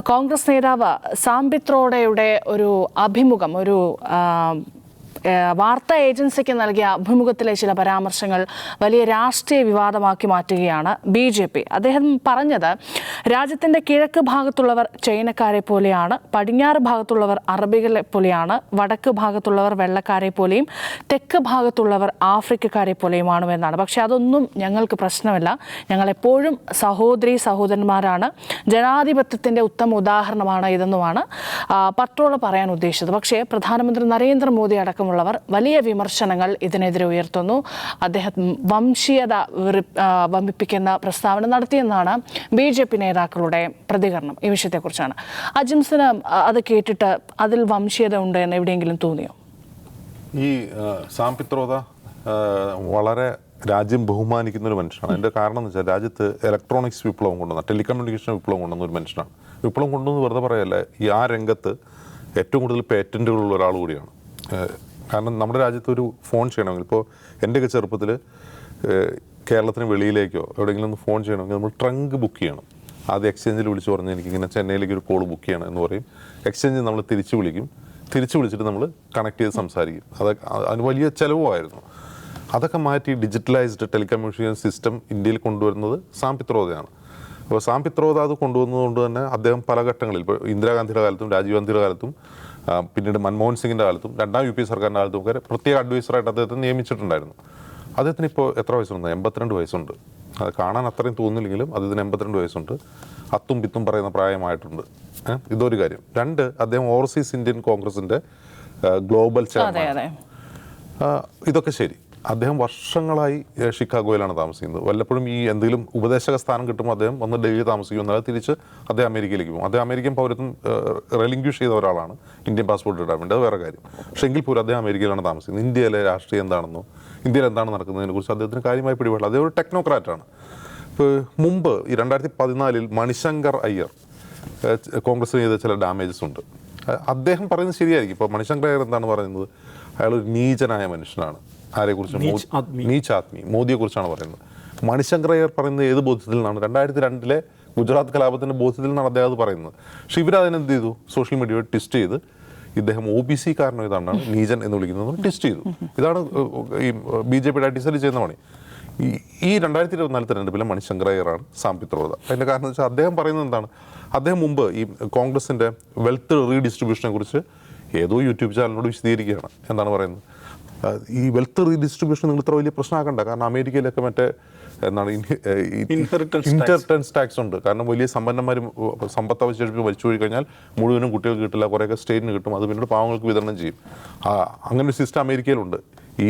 കോൺഗ്രസ് നേതാവ് സാംബിത് റോഡയുടെ ഒരു അഭിമുഖം വാർത്താ ഏജൻസിക്ക് നൽകിയ അഭിമുഖത്തിലെ ചില പരാമർശങ്ങൾ വലിയ രാഷ്ട്രീയ വിവാദമാക്കി മാറ്റുകയാണ് BJP. അദ്ദേഹം പറഞ്ഞത് രാജ്യത്തിൻ്റെ കിഴക്ക് ഭാഗത്തുള്ളവർ ചൈനക്കാരെ പോലെയാണ്, പടിഞ്ഞാറ് ഭാഗത്തുള്ളവർ അറബികളെ പോലെയാണ്, വടക്ക് ഭാഗത്തുള്ളവർ വെള്ളക്കാരെ പോലെയും തെക്ക് ഭാഗത്തുള്ളവർ ആഫ്രിക്കക്കാരെ പോലെയുമാണ് എന്നാണ്. പക്ഷേ അതൊന്നും ഞങ്ങൾക്ക് പ്രശ്നമല്ല, ഞങ്ങളെപ്പോഴും സഹോദരന്മാരാണ്, ജനാധിപത്യത്തിൻ്റെ ഉത്തമ ഉദാഹരണമാണ് ഇതെന്നുമാണ് പട്രോള പറയാൻ ഉദ്ദേശിച്ചത്. പക്ഷേ പ്രധാനമന്ത്രി നരേന്ദ്രമോദി അടക്കമുള്ള വലിയ വിമർശനങ്ങൾ ഇതിനെതിരെ ഉയർത്തുന്നു. അദ്ദേഹം വംശീയത വമ്പിപ്പിക്കുന്ന പ്രസ്താവന നടത്തിയെന്നാണ് BJP നേതാക്കളുടെ പ്രതികരണം. ഈ വിഷയത്തെക്കുറിച്ചാണ്. അജിംസിന് അത് കേട്ടിട്ട് അതിൽ വംശീയത ഉണ്ട് എന്ന് എവിടെയെങ്കിലും തോന്നിയോ? ഈ സാംബിത് റോഡ വളരെ രാജ്യം ബഹുമാനിക്കുന്ന ഒരു മനുഷ്യനാണ്. അതിൻ്റെ കാരണം എന്ന് വെച്ചാൽ രാജ്യത്ത് ഇലക്ട്രോണിക്സ് വിപ്ലവം കൊണ്ടുവന്ന, ടെലികമ്മ്യൂണിക്കേഷൻ വിപ്ലവം കൊണ്ടുവന്ന ഒരു മനുഷ്യനാണ്. വിപ്ലവം കൊണ്ടുവന്ന് വെറുതെ പറയല്ല, ഈ രംഗത്ത് ഏറ്റവും കൂടുതൽ പേറ്റൻറ്റുകളുള്ള ഒരാൾ കൂടിയാണ്. കാരണം നമ്മുടെ രാജ്യത്ത് ഒരു ഫോൺ ചെയ്യണമെങ്കിൽ, ഇപ്പോൾ എൻ്റെയൊക്കെ ചെറുപ്പത്തിൽ കേരളത്തിന് വെളിയിലേക്കോ എവിടെയെങ്കിലും ഒന്ന് ഫോൺ ചെയ്യണമെങ്കിൽ നമ്മൾ ട്രങ്ക് ബുക്ക് ചെയ്യണം. ആദ്യം എക്സ്ചേഞ്ചിൽ വിളിച്ച് പറഞ്ഞ് എനിക്കിങ്ങനെ ചെന്നൈയിലേക്ക് ഒരു കോൾ ബുക്ക് ചെയ്യണം എന്ന് പറയും. എക്സ്ചേഞ്ചിൽ നമ്മൾ തിരിച്ച് വിളിച്ചിട്ട് നമ്മൾ കണക്ട് ചെയ്ത് സംസാരിക്കും. അതിന് വലിയ ചിലവുമായിരുന്നു. അതൊക്കെ മാറ്റി ഡിജിറ്റലൈസ്ഡ് ടെലികമ്മ്യൂണിക്കേഷൻ സിസ്റ്റം ഇന്ത്യയിൽ കൊണ്ടുവരുന്നത് സാംബിത് റോഡയാണ്. അപ്പോൾ സാംബിത് റോഡ അത് കൊണ്ടുവന്നതുകൊണ്ട് തന്നെ അദ്ദേഹം പല ഘട്ടങ്ങളിൽ, ഇപ്പോൾ ഇന്ദിരാഗാന്ധിയുടെ കാലത്തും രാജീവ് ഗാന്ധിയുടെ കാലത്തും പിന്നീട് മൻമോഹൻ സിംഗിൻ്റെ കാലത്തും രണ്ടാം UP സർക്കാരിൻ്റെ കാലത്തും ഒക്കെ പ്രത്യേക അഡ്വൈസറായിട്ട് അദ്ദേഹത്തെ നിയമിച്ചിട്ടുണ്ടായിരുന്നു. അദ്ദേഹത്തിന് ഇപ്പോൾ എത്ര വയസ്സുണ്ട്? 82 വയസ്സുണ്ട്. അത് കാണാൻ അത്രയും തോന്നില്ലെങ്കിലും അദ്ദേഹത്തിന് 82 വയസ്സുണ്ട്. അത്തും പിത്തും പറയുന്ന പ്രായമായിട്ടുണ്ട്. ഇതൊരു കാര്യം. രണ്ട്, അദ്ദേഹം ഓവർസീസ് ഇന്ത്യൻ കോൺഗ്രസിൻ്റെ ഗ്ലോബൽ ചെയർമാൻ. ഇതൊക്കെ ശരി. അദ്ദേഹം വർഷങ്ങളായി ഷിക്കാഗോയിലാണ് താമസിക്കുന്നത്. വല്ലപ്പോഴും ഈ എന്തെങ്കിലും ഉപദേശക സ്ഥാനം കിട്ടുമ്പോൾ അദ്ദേഹം വന്ന് ഡൽഹി താമസിക്കും, എന്നാൽ തിരിച്ച് അദ്ദേഹം അമേരിക്കയിലേക്ക് പോകും. അദ്ദേഹം അമേരിക്കൻ പൗരത്വം റെലിങ്ക്വിഷ് ചെയ്ത ഒരാളാണ്, ഇന്ത്യൻ പാസ്പോർട്ട് ഇടാൻ വേണ്ടി. അത് വേറെ കാര്യം. പക്ഷേ എങ്കിൽ പോലും അദ്ദേഹം അമേരിക്കയിലാണ് താമസിക്കുന്നത്. ഇന്ത്യയിലെ രാഷ്ട്രീയം എന്താണെന്നോ ഇന്ത്യയിൽ എന്താണ് നടക്കുന്നതിനെക്കുറിച്ച് അദ്ദേഹത്തിന് കാര്യമായി പിടിപാടില്ല. അദ്ദേഹം ഒരു ടെക്നോക്രാറ്റാണ്. ഇപ്പോൾ മുമ്പ് ഈ 2014 മണിശങ്കർ അയ്യർ കോൺഗ്രസ് ചെയ്ത ചില ഡാമേജസ് ഉണ്ട്. അദ്ദേഹം പറയുന്നത് ശരിയായിരിക്കും. ഇപ്പോൾ മണിശങ്കർ അയ്യർ എന്താണ് പറയുന്നത്? അയാളൊരു നീചനായ മനുഷ്യനാണ്. ആരെക്കുറിച്ച്? നീച്ചാത്മി, മോദിയെക്കുറിച്ചാണ് പറയുന്നത്. മണിശങ്കർ അയ്യർ പറയുന്നത് ഏത് ബോധ്യത്തിൽ നിന്നാണ്? 2002 ഗുജറാത്ത് കലാപത്തിൻ്റെ ബോധ്യത്തിൽ നിന്നാണ് അദ്ദേഹം അത് പറയുന്നത്. പക്ഷേ ഇവരതിനെന്ത് ചെയ്തു? സോഷ്യൽ മീഡിയയിൽ ട്വിസ്റ്റ് ചെയ്ത് ഇദ്ദേഹം OBC കാരനോ ഇതാണ് നീചൻ എന്ന് വിളിക്കുന്നത് ട്വിസ്റ്റ് ചെയ്തു. ഇതാണ് ഈ BJP ഡിസൈഡ് ചെയ്യുന്ന പണി. ഈ 2024 തെരഞ്ഞെടുപ്പിലെ മണിശങ്കർ അയ്യറാണ് സാംബിത് റോഡ. അതിൻ്റെ കാരണം വെച്ചാൽ അദ്ദേഹം പറയുന്നത് എന്താണ്? അദ്ദേഹം മുമ്പ് ഈ കോൺഗ്രസിൻ്റെ വെൽത്ത് റീഡിസ്ട്രിബ്യൂഷനെ കുറിച്ച് ഏതോ യൂട്യൂബ് ചാനലിനോട് വിശദീകരിക്കുകയാണ്. എന്താണ് പറയുന്നത്? ഈ വെൽത്ത് റീഡിസ്ട്രിബ്യൂഷൻ നിങ്ങൾ ഇത്ര വലിയ പ്രശ്നമാക്കണ്ട. കാരണം അമേരിക്കയിലൊക്കെ മറ്റേ എന്താണ് ഇൻഹെറിറ്റൻസ് ടാക്സ് ഉണ്ട്. കാരണം വലിയ സമ്പന്നന്മാരും സമ്പത്ത് അവശേഷിപ്പിച്ച് വലിച്ചു പോയി കഴിഞ്ഞാൽ മുഴുവനും കുട്ടികൾക്ക് കിട്ടില്ല, കുറേയൊക്കെ സ്റ്റേറ്റിന് കിട്ടും, അത് പിന്നീട് പാവങ്ങൾക്ക് വിതരണം ചെയ്യും. അങ്ങനെ ഒരു സിസ്റ്റം അമേരിക്കയിലുണ്ട്. ഈ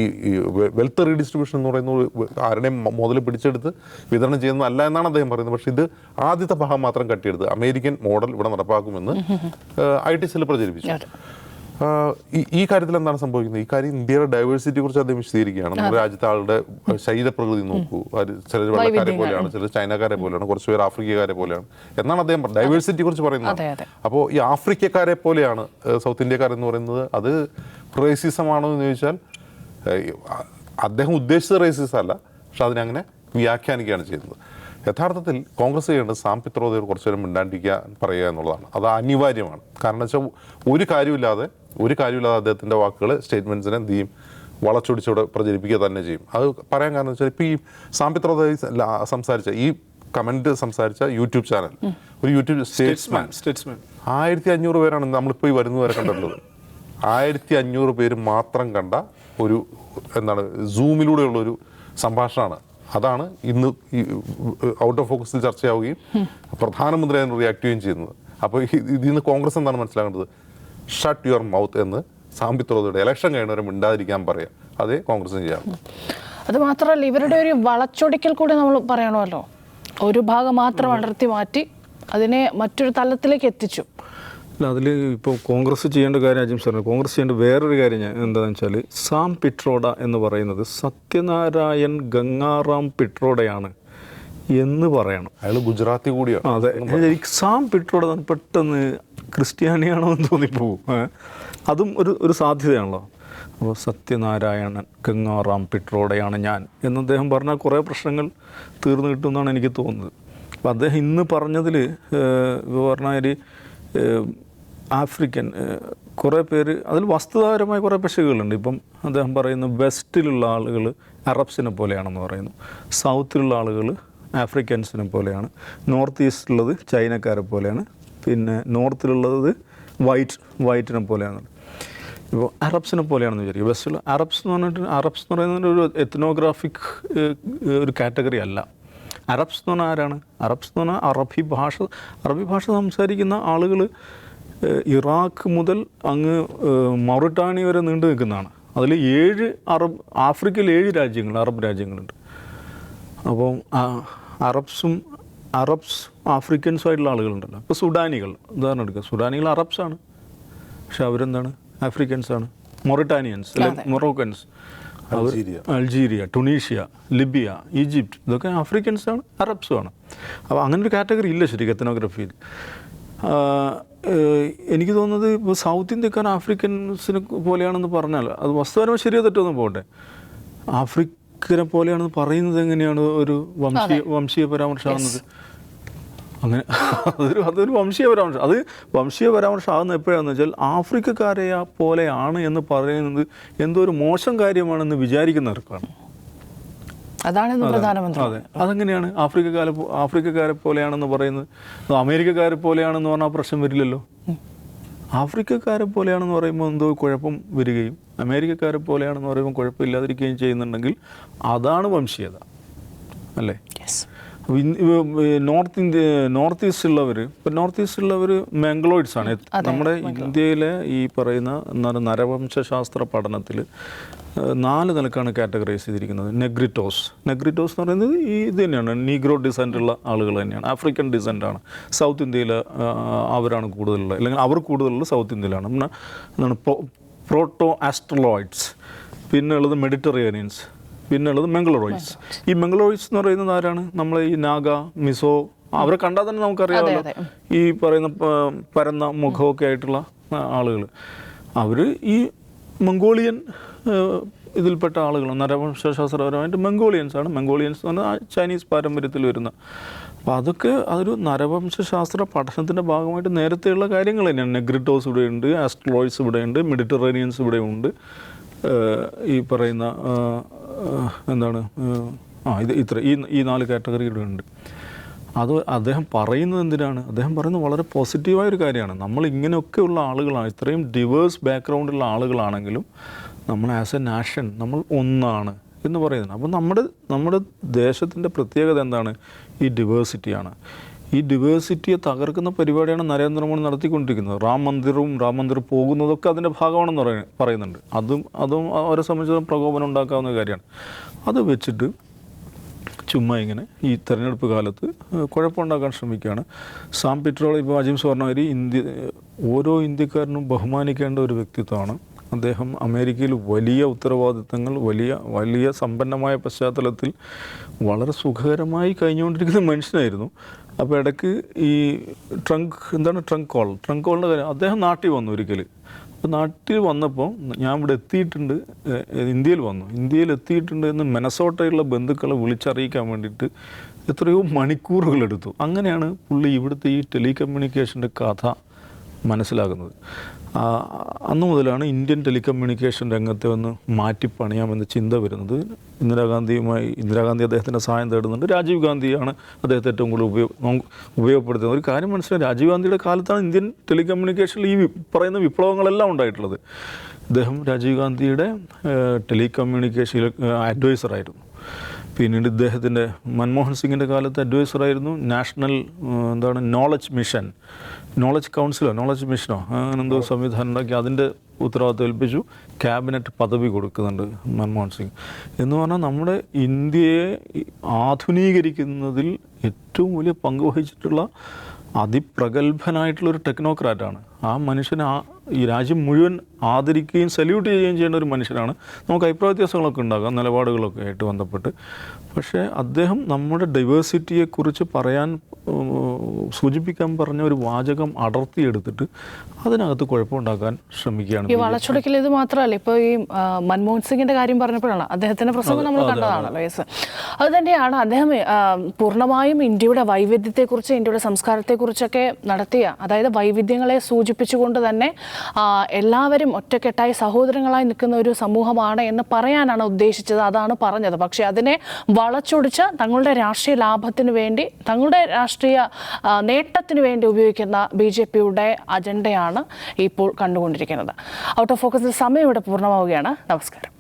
വെൽത്ത് റീഡിസ്ട്രിബ്യൂഷൻ എന്ന് പറയുന്നത് ആരുടെയും മുതൽ പിടിച്ചെടുത്ത് വിതരണം ചെയ്യുന്നതല്ല എന്നാണ് അദ്ദേഹം പറയുന്നത്. പക്ഷേ ഇത് ആദ്യത്തെ ഭാഗം മാത്രം കട്ടിയെടുത്ത് അമേരിക്കൻ മോഡൽ ഇവിടെ നടപ്പാക്കുമെന്ന് IT സെൽ പ്രചരിപ്പിച്ചു. ഈ കാര്യത്തിൽ എന്താണ് സംഭവിക്കുന്നത്? ഈ കാര്യം ഇന്ത്യയുടെ ഡൈവേഴ്സിറ്റിയെ കുറിച്ച് അദ്ദേഹം വിശദീകരിക്കുകയാണ്. നമ്മുടെ രാജ്യത്തെ ആളുടെ ശരീരപ്രകൃതി നോക്കൂ, ചിലർ വെള്ളക്കാരെ പോലെയാണ്, ചിലർ ചൈനക്കാരെ പോലെയാണ്, കുറച്ച് പേർ ആഫ്രിക്കക്കാരെ പോലെയാണ് എന്നാണ് അദ്ദേഹം ഡൈവേഴ്സിറ്റിയെ കുറിച്ച് പറയുന്നത്. അപ്പോൾ ഈ ആഫ്രിക്കക്കാരെ പോലെയാണ് സൗത്ത് ഇന്ത്യക്കാരെന്ന് പറയുന്നത്. അത് റേസിസമാണോ എന്ന് ചോദിച്ചാൽ അദ്ദേഹം ഉദ്ദേശിച്ച റേസിസം അല്ല, പക്ഷെ അതിനങ്ങനെ വ്യാഖ്യാനിക്കുകയാണ് ചെയ്യുന്നത്. യഥാർത്ഥത്തിൽ കോൺഗ്രസ് ചെയ്യേണ്ടത് സാംബിത് റോഡയോട് കുറച്ചു നേരം മിണ്ടാണ്ടിരിക്കാൻ പറയുക എന്നുള്ളതാണ്. അത് അനിവാര്യമാണ്. കാരണം വെച്ചാൽ ഒരു കാര്യമില്ലാതെ അദ്ദേഹത്തിൻ്റെ വാക്കുകൾ, സ്റ്റേറ്റ്മെൻറ്റ്സിനെ എന്ത് ചെയ്യും? വളച്ചൊടിച്ചോടെ പ്രചരിപ്പിക്കുക തന്നെ ചെയ്യും. അത് പറയാൻ കാരണം വെച്ചാൽ ഇപ്പോൾ ഈ സാംബിത് റോഡ സംസാരിച്ച ഈ കമൻറ്റ് സംസാരിച്ച യൂട്യൂബ് ചാനൽ, ഒരു യൂട്യൂബ് സ്റ്റേറ്റ്സ്മാൻ 1500 പേരാണ് നമ്മളിപ്പോൾ ഈ വരുന്നവരെ കണ്ടിട്ടുള്ളത്. 1500 പേര് മാത്രം കണ്ട ഒരു എന്താണ് സൂമിലൂടെയുള്ളൊരു സംഭാഷണമാണ്. അതാണ് ഇന്ന് ഈ ഔട്ട് ഓഫ് ഫോക്കസിൽ ചർച്ചയാവുകയും പ്രധാനമന്ത്രി അതിന് റിയാക്ട് ചെയ്യുകയും ചെയ്യുന്നത്. അപ്പോൾ ഇതിൽ നിന്ന് കോൺഗ്രസ് എന്താണ് മനസ്സിലാക്കേണ്ടത്? ഷട്ട് യുവർ മൗത്ത് എന്ന് സാംബിത് റോഡയുടെ ഇലക്ഷൻ കഴിഞ്ഞവരെ മിണ്ടാതിരിക്കാൻ പറയാം. അതേ കോൺഗ്രസിന് ചെയ്യാം. അത് മാത്രമല്ല, ഇവരുടെ ഒരു വളച്ചൊടിക്കൽ കൂടി നമ്മൾ പറയണമല്ലോ. ഒരു ഭാഗം മാത്രം അടർത്തി മാറ്റി അതിനെ മറ്റൊരു തലത്തിലേക്ക് എത്തിച്ചു. അല്ല, അതിൽ ഇപ്പോൾ കോൺഗ്രസ് ചെയ്യേണ്ട കാര്യം അജിം സാറിന് കോൺഗ്രസ് ചെയ്യേണ്ട വേറൊരു കാര്യം എന്താണെന്ന് വെച്ചാൽ, സാംബിത് റോഡ എന്ന് പറയുന്നത് സത്യനാരായൺ ഗംഗാറാം പിട്രോഡയാണ് എന്ന് പറയണം. അയാൾ ഗുജറാത്തി കൂടിയാണ്. അതെ, സാംബിത് റോഡ പെട്ടെന്ന് ക്രിസ്ത്യാനിയാണോ എന്ന് തോന്നിപ്പോവും. അതും ഒരു സാധ്യതയാണല്ലോ. അപ്പോൾ സത്യനാരായണൻ ഗംഗാറാം പിട്രോഡയാണ് ഞാൻ എന്ന് അദ്ദേഹം പറഞ്ഞാൽ കുറേ പ്രശ്നങ്ങൾ തീർന്നു കിട്ടുമെന്നാണ് എനിക്ക് തോന്നുന്നത്. അപ്പോൾ അദ്ദേഹം ഇന്ന് പറഞ്ഞതിൽ പറഞ്ഞാൽ ആഫ്രിക്കൻ കുറേ പേര് അതിൽ വസ്തുതാപരമായ കുറേ പെശകുകളുണ്ട്. ഇപ്പം അദ്ദേഹം പറയുന്നു വെസ്റ്റിലുള്ള ആളുകൾ അറബ്സിനെ പോലെയാണെന്ന് പറയുന്നു, സൗത്തിലുള്ള ആളുകൾ ആഫ്രിക്കൻസിനെ പോലെയാണ്, നോർത്ത് ഈസ്റ്റിലുള്ളത് ചൈനക്കാരെ പോലെയാണ്, പിന്നെ നോർത്തിലുള്ളത് വൈറ്റിനെ പോലെയാണ്. ഇപ്പോൾ അറബ്സിനെ പോലെയാണെന്ന് വിചാരിക്കും. വെസ്റ്റിൽ അറബ്സ് എന്ന് പറയുന്നത് ഒരു എത്നോഗ്രാഫിക് ഒരു കാറ്റഗറി അല്ല. അറബ്സ് എന്ന് പറഞ്ഞാൽ ആരാണ്? അറബ്സ് എന്ന് പറഞ്ഞാൽ അറബി ഭാഷ സംസാരിക്കുന്ന ആളുകൾ ഇറാഖ് മുതൽ അങ്ങ് മൗറിട്ടാനിയ വരെ നീണ്ടു നിൽക്കുന്നതാണ്. അതിൽ ആഫ്രിക്കയിൽ 7 രാജ്യങ്ങൾ, അറബ് രാജ്യങ്ങളുണ്ട്. അപ്പോൾ അറബ്സ് ആഫ്രിക്കൻസുമായിട്ടുള്ള ആളുകളുണ്ടല്ലോ. ഇപ്പോൾ സുഡാനികൾ ഉദാഹരണം എടുക്കുക. സുഡാനികൾ അറബ്സാണ്, പക്ഷെ അവരെന്താണ്? ആഫ്രിക്കൻസാണ്. മൊറിട്ടാനിയൻസ് അല്ലെങ്കിൽ മൊറോക്കൻസ്, അൾജീരിയ, ടുണീഷ്യ, ലിബിയ, ഈജിപ്റ്റ്, ഇതൊക്കെ ആഫ്രിക്കൻസാണ്, അറബ്സുമാണ്. അപ്പോൾ അങ്ങനെ ഒരു കാറ്റഗറി ഇല്ല ശരിക്കും എത്നോഗ്രഫിയിൽ. എനിക്ക് തോന്നുന്നത് ഇപ്പോൾ സൗത്ത് ഇന്ത്യക്കാരൻ ആഫ്രിക്കൻസിനെ പോലെയാണെന്ന് പറഞ്ഞാൽ അത് വസ്തുപരമായി ശരിയോ തെറ്റോ പോട്ടെ, ആഫ്രിക്കനെ പോലെയാണെന്ന് പറയുന്നത് എങ്ങനെയാണ് ഒരു വംശീയ പരാമർശമാകുന്നത്? അങ്ങനെ അതൊരു വംശീയ പരാമർശം. അത് വംശീയ പരാമർശം ആകുന്നത് എപ്പോഴാണെന്ന് വെച്ചാൽ ആഫ്രിക്കക്കാരെ പോലെയാണ് എന്ന് പറയുന്നത് എന്തോ ഒരു മോശം കാര്യമാണെന്ന് വിചാരിക്കുന്നവർക്കാണ്. അതാണ് പ്രധാനമന്ത്രി. അതെ, അതെങ്ങനെയാണ് ആഫ്രിക്കക്കാരെ പോലെയാണെന്ന് പറയുന്നത്? അമേരിക്കക്കാരെ പോലെയാണെന്ന് പറഞ്ഞാൽ പ്രശ്നം വരില്ലല്ലോ. ആഫ്രിക്കക്കാരെ പോലെയാണെന്ന് പറയുമ്പോൾ എന്തോ കുഴപ്പം വരികയും അമേരിക്കക്കാരെ പോലെയാണെന്ന് പറയുമ്പോൾ കുഴപ്പമില്ലാതിരിക്കുകയും ചെയ്യുന്നുണ്ടെങ്കിൽ അതാണ് വംശീയത, അല്ലേ? നോർത്ത് ഈസ്റ്റിലുള്ളവർ മംഗ്ലോയിഡ്സാണ്. നമ്മുടെ ഇന്ത്യയിലെ ഈ പറയുന്ന നരവംശാസ്ത്ര പഠനത്തിൽ 4 നിലക്കാണ് കാറ്റഗറൈസ് ചെയ്തിരിക്കുന്നത്. നെഗ്രിറ്റോസ് എന്ന് പറയുന്നത് ഇത് തന്നെയാണ്, നീഗ്രോ ഡിസെൻ്റ് ഉള്ള ആളുകൾ തന്നെയാണ്, ആഫ്രിക്കൻ ഡിസെൻ്റാണ്. സൗത്ത് ഇന്ത്യയിൽ അവരാണ് കൂടുതലുള്ളത്, അല്ലെങ്കിൽ അവർ കൂടുതലുള്ളത് സൗത്ത് ഇന്ത്യയിലാണ്. എന്താണ് പ്രോട്ടോ ആസ്ട്രലോയിഡ്സ്, പിന്നെ ഉള്ളത് മെഡിറ്ററേനിയൻസ്, പിന്നെ ഉള്ളത് മംഗളോയിഡ്സ്. ഈ മംഗളോയിഡ്സ് എന്ന് പറയുന്നത് ആരാണ്? നമ്മൾ ഈ നാഗ, മിസോ, അവരെ കണ്ടാൽ തന്നെ നമുക്കറിയാമല്ലോ, ഈ പറയുന്ന പരന്ന മുഖമൊക്കെ ആയിട്ടുള്ള ആളുകൾ. അവർ ഈ മംഗോളിയൻ ഇതിൽപ്പെട്ട ആളുകളാണ്. നരവംശാസ്ത്രപരമായിട്ട് മംഗോളിയൻസാണ്. മംഗോളിയൻസ് എന്ന് പറഞ്ഞാൽ ചൈനീസ് പാരമ്പര്യത്തിൽ വരുന്ന. അപ്പോൾ അതൊരു നരവംശാസ്ത്ര പഠനത്തിൻ്റെ ഭാഗമായിട്ട് നേരത്തെയുള്ള കാര്യങ്ങൾ തന്നെയാണ്. നെഗ്രിറ്റോസ് ഇവിടെയുണ്ട്, ആസ്ട്രോയിഡ്സ് ഇവിടെയുണ്ട്, മെഡിറ്ററേനിയൻസ് ഇവിടെയുണ്ട്, ഈ പറയുന്ന എന്താണ് ഈ 4 കാറ്റഗറി ഇവിടെ ഉണ്ട്. അത് അദ്ദേഹം പറയുന്നത് എന്തിനാണ്? അദ്ദേഹം പറയുന്നത് വളരെ പോസിറ്റീവായൊരു കാര്യമാണ്. നമ്മൾ ഇങ്ങനെയൊക്കെയുള്ള ആളുകളാണ്, ഇത്രയും ഡിവേഴ്സ് ബാക്ക്ഗ്രൗണ്ടുള്ള ആളുകളാണെങ്കിലും നമ്മൾ ആസ് എ നാഷൻ നമ്മൾ ഒന്നാണ് എന്ന് പറയുന്നത്. അപ്പോൾ നമ്മുടെ ദേശത്തിൻ്റെ പ്രത്യേകത എന്താണ്? ഈ ഡിവേഴ്സിറ്റിയാണ്. ഈ ഡിവേഴ്സിറ്റിയെ തകർക്കുന്ന പരിപാടിയാണ് നരേന്ദ്രമോദി നടത്തിക്കൊണ്ടിരിക്കുന്നത്. റാം മന്ദിർ പോകുന്നതൊക്കെ അതിൻ്റെ ഭാഗമാണെന്ന് പറയുന്നുണ്ട്. അതും അവരെ സംബന്ധിച്ചിടത്തോളം പ്രകോപനം ഉണ്ടാക്കാവുന്ന കാര്യമാണ്. അത് വെച്ചിട്ട് ചുമ്മാ ഇങ്ങനെ ഈ തെരഞ്ഞെടുപ്പ് കാലത്ത് കുഴപ്പമുണ്ടാക്കാൻ ശ്രമിക്കുകയാണ്. സാം പിട്രോഡ, ഇപ്പോൾ അജിംസ് പറഞ്ഞ മാതിരി ഓരോ ഇന്ത്യക്കാരനും ബഹുമാനിക്കേണ്ട ഒരു വ്യക്തിത്വമാണ് അദ്ദേഹം. അമേരിക്കയിൽ വലിയ ഉത്തരവാദിത്തങ്ങൾ, വലിയ സമ്പന്നമായ പശ്ചാത്തലത്തിൽ വളരെ സുഖകരമായി കഴിഞ്ഞുകൊണ്ടിരിക്കുന്ന മനുഷ്യനായിരുന്നു. അപ്പോൾ ഇടയ്ക്ക് ഈ ട്രങ്ക് കോളിൻ്റെ കാര്യം, അദ്ദേഹം നാട്ടിൽ വന്നു ഒരിക്കൽ. അപ്പോൾ നാട്ടിൽ വന്നപ്പോൾ ഞാൻ ഇവിടെ എത്തിയിട്ടുണ്ട്, ഇന്ത്യയിൽ എത്തിയിട്ടുണ്ട് എന്ന് മിനസോട്ടയിലുള്ള ബന്ധുക്കളെ വിളിച്ചറിയിക്കാൻ വേണ്ടിയിട്ട് എത്രയോ മണിക്കൂറുകളെടുത്തു. അങ്ങനെയാണ് പുള്ളി ഇവിടുത്തെ ഈ ടെലികമ്മ്യൂണിക്കേഷൻ്റെ കഥ മനസ്സിലാകുന്നത്. അന്നു മുതലാണ് ഇന്ത്യൻ ടെലികമ്മ്യൂണിക്കേഷൻ രംഗത്തെ ഒന്ന് മാറ്റിപ്പണിയാമെന്ന് ചിന്ത വരുന്നത്. ഇന്ദിരാഗാന്ധി അദ്ദേഹത്തിൻ്റെ സഹായം തേടുന്നുണ്ട്. രാജീവ് ഗാന്ധിയാണ് അദ്ദേഹത്തെ ഏറ്റവും കൂടുതൽ ഉപയോഗപ്പെടുത്തുന്നത്. ഒരു കാര്യം മനസ്സിലായി, രാജീവ് ഗാന്ധിയുടെ കാലത്താണ് ഇന്ത്യൻ ടെലികമ്മ്യൂണിക്കേഷനിൽ ഈ പറയുന്ന വിപ്ലവങ്ങളെല്ലാം ഉണ്ടായിട്ടുള്ളത്. അദ്ദേഹം രാജീവ് ഗാന്ധിയുടെ ടെലികമ്മ്യൂണിക്കേഷൻ അഡ്വൈസറായിരുന്നു. പിന്നീട് ഇദ്ദേഹത്തിൻ്റെ മൻമോഹൻ സിംഗിൻ്റെ കാലത്ത് അഡ്വൈസറായിരുന്നു. നാഷണൽ നോളജ് മിഷനോ അങ്ങനെ എന്തോ സംവിധാനം ഉണ്ടാക്കി അതിൻ്റെ ഉത്തരവാദിത്വം ഏൽപ്പിച്ചു. ക്യാബിനറ്റ് പദവി കൊടുക്കുന്നുണ്ട് മൻമോഹൻ സിംഗ്. എന്ന് പറഞ്ഞാൽ നമ്മുടെ ഇന്ത്യയെ ആധുനീകരിക്കുന്നതിൽ ഏറ്റവും വലിയ പങ്ക് വഹിച്ചിട്ടുള്ള അതിപ്രഗത്ഭനായിട്ടുള്ളൊരു ടെക്നോക്രാറ്റാണ്. ആ മനുഷ്യനെ ഈ രാജ്യം മുഴുവൻ ആദരിക്കുകയും സല്യൂട്ട് ചെയ്യുകയും ചെയ്യുന്ന ഒരു മനുഷ്യനാണ്. നമുക്ക് അഭിപ്രായ വ്യത്യാസങ്ങളൊക്കെ ഉണ്ടാകാം നിലപാടുകളൊക്കെ ആയിട്ട് ബന്ധപ്പെട്ട്. പക്ഷേ അദ്ദേഹം നമ്മുടെ ഡൈവേഴ്സിറ്റിയെക്കുറിച്ച് സൂചിപ്പിക്കാൻ പറഞ്ഞ ഒരു വാചകം അടർത്തിയെടുത്തിട്ട് അതിനകത്ത് കുഴപ്പമുണ്ടാക്കാൻ ശ്രമിക്കുകയാണ്. ഈ വളച്ചൊടിക്കൽ ഇത് മാത്രമല്ല, ഇപ്പോൾ ഈ മൻമോഹൻ സിംഗിന്റെ കാര്യം പറഞ്ഞപ്പോഴാണ് അദ്ദേഹത്തിന്റെ പ്രസംഗം നമ്മൾ കണ്ടതാണല്ലോ. യെസ്, അത് തന്നെയാണ് അദ്ദേഹം പൂർണ്ണമായും ഇന്ത്യയുടെ വൈവിധ്യത്തെക്കുറിച്ച്, ഇന്ത്യയുടെ സംസ്കാരത്തെക്കുറിച്ചൊക്കെ നടത്തിയ, അതായത് വൈവിധ്യങ്ങളെ സൂചിപ്പിച്ചുകൊണ്ട് തന്നെ എല്ലാവരും ഒറ്റക്കെട്ടായി സഹോദരങ്ങളായി നിൽക്കുന്ന ഒരു സമൂഹമാണ് എന്ന് പറയാനാണ് ഉദ്ദേശിച്ചത്. അതാണ് പറഞ്ഞത്. പക്ഷേ അതിനെ വളച്ചൊടിച്ച് തങ്ങളുടെ രാഷ്ട്രീയ ലാഭത്തിന് വേണ്ടി, തങ്ങളുടെ രാഷ്ട്രീയ നേട്ടത്തിന് വേണ്ടി ഉപയോഗിക്കുന്ന BJPയുടെ അജണ്ടയാണ് ഇപ്പോൾ കണ്ടുകൊണ്ടിരിക്കുന്നത്. ഔട്ട് ഓഫ് ഫോക്കസിൽ സമയം ഇവിടെ പൂർണ്ണമാവുകയാണ്. നമസ്കാരം.